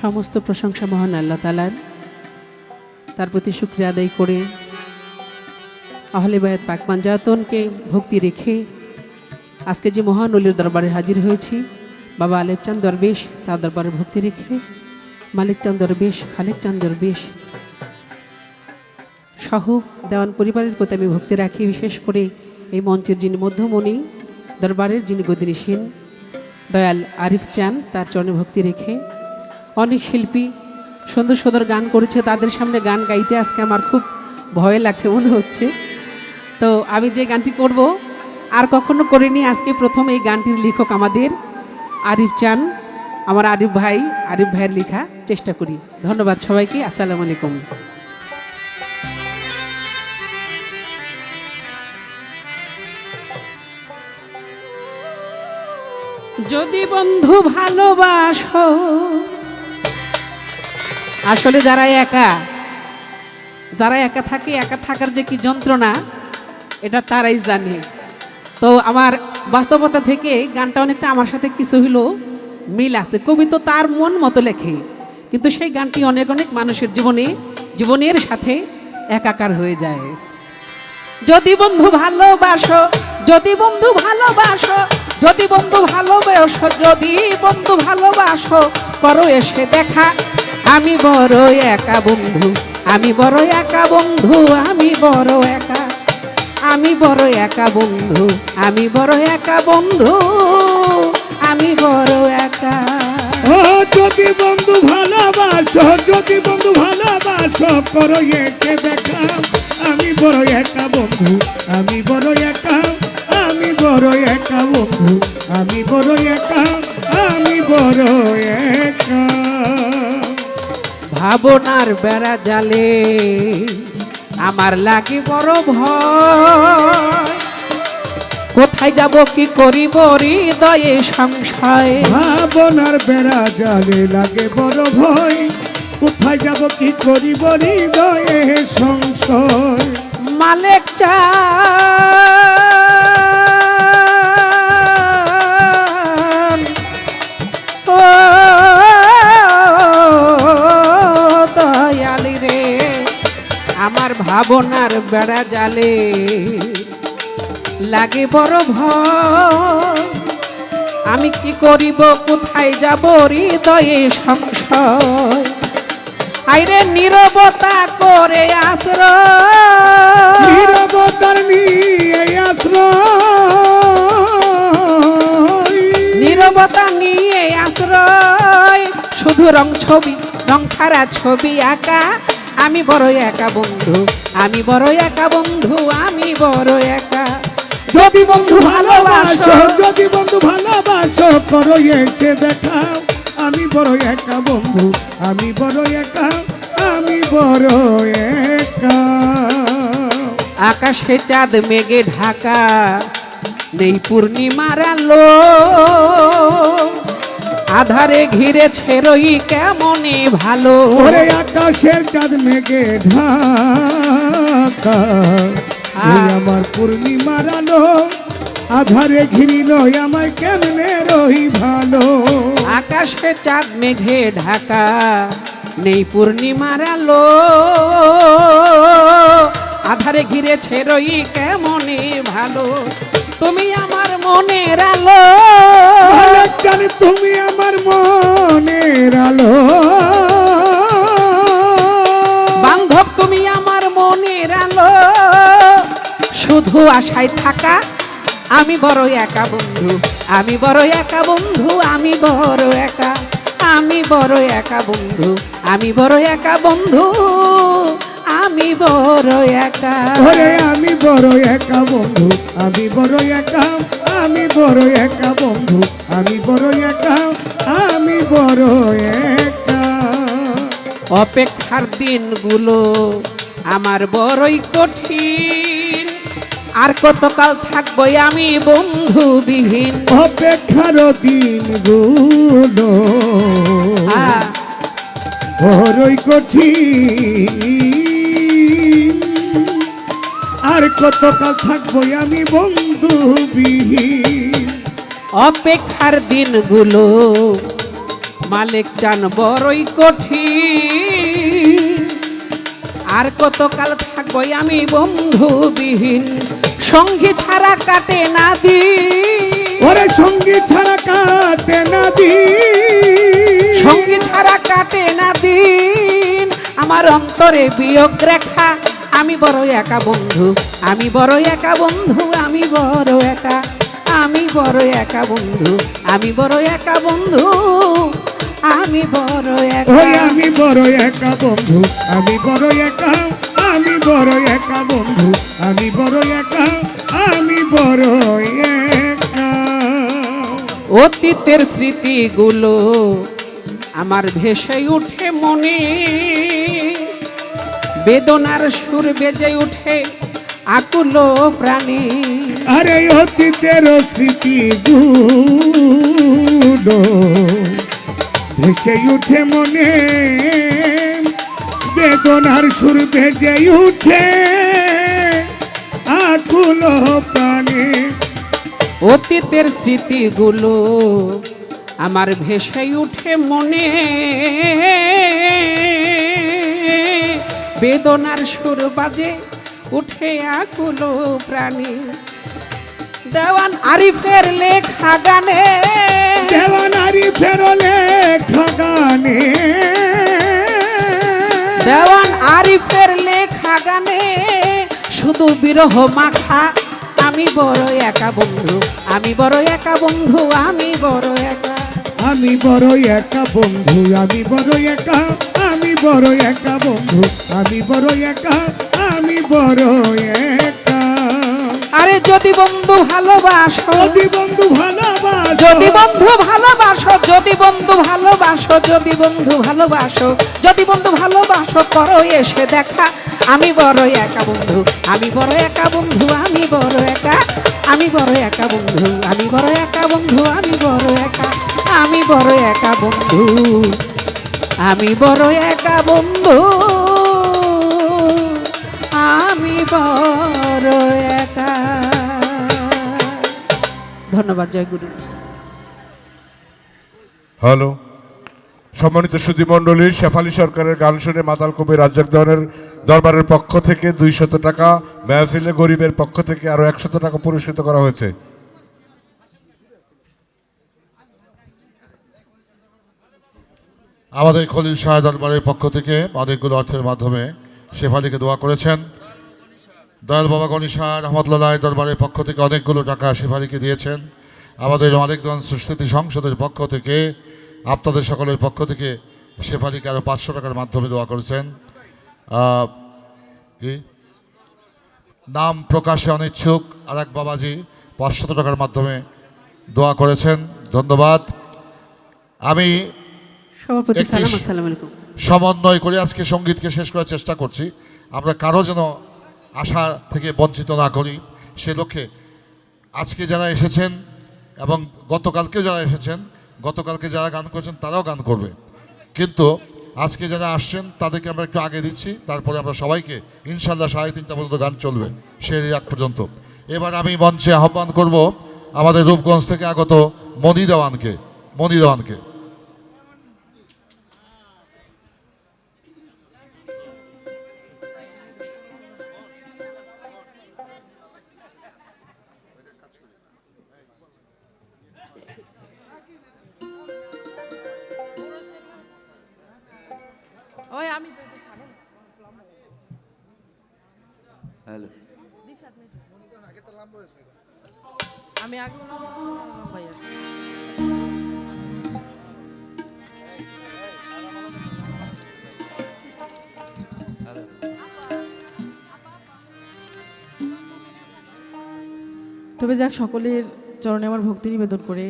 সমস্ত প্রশংসা মহান আল্লাহ তাআলার, তার প্রতি শুকরিয়া আদায় করে আহলে বায়াত পাক পাঞ্জাতনকে ভক্তি রেখে আজকে যে মহান ওলির দরবারে হাজির হয়েছি, বাবা আলেপ চাঁদ দরবেশ তার দরবারে ভক্তি রেখে মালিক চাঁদ দরবেশ, খালেক চাঁদ দরবেশ সহ দেওয়ান পরিবারের প্রতি আমি ভক্তি রাখি। বিশেষ করে এই মঞ্চের যিনি মধ্যমণি, দরবারের যিনি গদিনীসীন দয়াল আরিফ চান, তার চরণে ভক্তি রেখে অনেক শিল্পী সুন্দর সুন্দর গান করেছে, তাদের সামনে গান গাইতে আজকে আমার খুব ভয় লাগছে মনে হচ্ছে। তো আমি যে গানটি করব আর কখনো করিনি, আজকে প্রথম এই গানটির লেখক আমাদের আরিফ চান, আমার আরিফ ভাইয়ের লেখা, চেষ্টা করি। ধন্যবাদ সবাইকে, আসসালামু আলাইকুম। যদি বন্ধু ভালোবাসো, আসলে যারা একা থাকে, একা থাকার যে কি যন্ত্রণা এটা তারাই জানে। তো আমার বাস্তবতা থেকে গানটা অনেকটা আমার সাথে কিছু হলো মিল আছে। কবি তো তার মন মতো লেখে, কিন্তু সেই গানটি অনেক অনেক মানুষের জীবনের সাথে একাকার হয়ে যায়। যদি বন্ধু ভালোবাসো, যদি বন্ধু ভালোবাসো, যদি বন্ধু ভালোবাসো, যদি বন্ধু ভালোবাসো, করো এসে দেখা। আমি বড় একা বন্ধু, আমি বড় একা বন্ধু, আমি বড় একা, আমি বড় একা বন্ধু, আমি বড় একা বন্ধু, আমি বড় একা। ও যদি বন্ধু ভালোবাসো, যদি বন্ধু ভালোবাসো, করো এসে দেখা। আমি বড় একা বন্ধু, আমি বড় একা, আমি বড় একা বন্ধু, আমি বড় একা, আমি বড় একা। ভাবনার বেড়া জালে আমার লাগে বড় ভয়, কোথায় যাব কি করিব হৃদয়ে সংশয়। ভাবনার বেড়া জালে লাগে বড় ভয়, কোথায় যাব কি করিব হৃদয়ে সংশয়। মালিক চান, ও দয়ালি রে, আমার ভাবনার বেড়া জালে লাগে বড় ভয়, আমি কি করিব কোথায় যাব হৃদয়ে সংশয়। আইরে নীরবতা করে আশ্রয়, নীরবতার নিয়ে আশ্রয়, নীরবতা নিয়ে আশ্রয়, শুধু রং ছাড়া ছবি আঁকা। আমি বড় একা বন্ধু, আমি বড় একা বন্ধু, আমি বড় একা। যদি বন্ধু ভালোবাসো, যদি বন্ধু ভালোবাসো, করো এসে দেখাও। আমি বড় একা বন্ধু, আমি বড় একা, আমি বড় একা। আকাশে চাঁদ মেঘে ঢাকা, নেই পূর্ণিমার আলো, আধারে ঘিরেছে রই কেমনে ভালো। ওরে আকাশের চাঁদ মেঘে ঢাকা, এই আমার পূর্ণিমার আলো, আধারে ঘিরিল আমায় কেমনে রই ভালো। আকাশে চাঁদ মেঘে ঢাকা, নেই পূর্ণিমার আলো, আধারে ঘিরেছে রই কেমনে ভালো। তুমি আমার মনের আলো, জানি তুমি আমার মনের আলো, বান্ধব তুমি আমার মনের আলো, শুধু আশায় থাকা। আমি বড় একা বন্ধু, আমি বড় একা বন্ধু, আমি বড় একা, আমি বড় একা বন্ধু, আমি বড় একা বন্ধু, আমি বড় একা। ওরে আমি বড় একা বন্ধু, আমি বড় একা, আমি বড় একা বন্ধু, আমি বড় একা, আমি বড় একা। অপেক্ষার দিনগুলো আমার বড়ই কঠিন, আর কতকাল থাকবো আমি বন্ধুবিহীন। অপেক্ষার দিনগুলো বড়ই কঠিন। আর কতকাল থাকবো আমি বন্ধু বিহীন। অপেক্ষার দিনগুলো মালিক চান বড়ই কঠিন। আর কতকাল থাকবো আমি বন্ধুবিহীন, সঙ্গী ছাড়া কাটে না দিন। ওরে সঙ্গী ছাড়া কাটে না দিন। সঙ্গী ছাড়া কাটে না দিন, আমার অন্তরে বিয়োগ রেখা। আমি বড় একা বন্ধু, আমি বড় একা বন্ধু, আমি বড় একা, আমি বড় একা বন্ধু, আমি বড় একা বন্ধু, আমি বড় একা। ওই আমি বড় একা বন্ধু, আমি বড় একা, আমি বড় একা বন্ধু, আমি বড় একা, আমি বড় একা। অতীতের স্মৃতিগুলো আমার ভেসে উঠে মনে, বেদনার সুর বেজে উঠে আকুল প্রাণী। আরে অতীতের স্মৃতিগুলো ভেসে উঠে মনে, বেদনার সুর বেজে উঠে আকুল প্রাণে। অতীতের স্মৃতিগুলো আমার ভেসে উঠে মনে, বেদনার সুর বাজে উঠে আকুল প্রাণী। দেওয়ান আরিফের লেখা গানে, দেওয়ান আরিফের লেখা গানে, দেওয়ান আরিফের লেখা গানে শুধু বিরহ মাখা। আমি বড় একা বন্ধু, আমি বড় একা বন্ধু, আমি বড় একা, আমি বড় একা বন্ধু, আমি বড় একা, আমি বড় একা বন্ধু, আমি বড় একা, আমি বড় একা। আরে যদি বন্ধু ভালোবাসো, যদি বন্ধু ভালোবাসো, যদি বন্ধু ভালোবাসো, যদি বন্ধু ভালোবাসো, যদি বন্ধু ভালোবাসো, যদি বন্ধু ভালোবাসো, করো এসে দেখা। আমি বড় একা বন্ধু, আমি বড় একা বন্ধু, আমি বড় একা, আমি বড় একা বন্ধু, আমি বড় একা বন্ধু, আমি বড় একা, আমি বড় একা বন্ধু, আমি বড় একা বন্ধু, আমি বড় একা। ধন্যবাদ। জয় গুরু। হ্যালো, সম্মানিত সুধী মণ্ডলী, শেফালী সরকারের গান শুনে মাতাল কবি রাজ্জাক দেওয়ানের দরবারের পক্ষ থেকে 200 টাকা, মেহফিলে গরিবের পক্ষ থেকে আরো 100 টাকা পুরস্কৃত করা হয়েছে। আমাদের খলিল শাহ দরবারের পক্ষ থেকে অনেকগুলো অর্থের মাধ্যমে শেফালীকে দোয়া করেছেন। দয়াল বাবা গণি শাহ রহমতুল্লাহ দরবারের পক্ষ থেকে অনেকগুলো টাকা শেফালীকে দিয়েছেন। আমাদের মানিকগঞ্জ স্মৃতি সংসদের পক্ষ থেকে, আপনাদের সকলের পক্ষ থেকে শেফালীকে আরও 500 টাকার মাধ্যমে দোয়া করেছেন। কি নাম প্রকাশে অনিচ্ছুক আর এক বাবাজি 500 টাকার মাধ্যমে দোয়া করেছেন। ধন্যবাদ। আমি সভাপতি সালাম, আসসালামু আলাইকুম। সমন্বয় করে আজকে সঙ্গীতকে শেষ করার চেষ্টা করছি। আমরা কারো যেন আশা থেকে বঞ্চিত না করি, সে লক্ষ্যে আজকে যারা এসেছেন এবং গতকালকেও যারা এসেছেন, গতকালকে যারা গান করেছেন তারাও গান করবে, কিন্তু আজকে যারা আসছেন তাদেরকে আমরা একটু আগে দিচ্ছি, তারপরে আমরা সবাইকে ইনশাল্লাহ 3:30 পর্যন্ত গান চলবে, সেই রাত পর্যন্ত। এবার আমি মঞ্চে আহ্বান করব আমাদের রূপগঞ্জ থেকে আগত মনি দেওয়ানকে। মনি দেওয়ানকে ওই আমি হ্যালো, আমি আগে ভাই আছি। হ্যালো। তবে যাক, সকলের চরণে আমার ভক্তি নিবেদন করে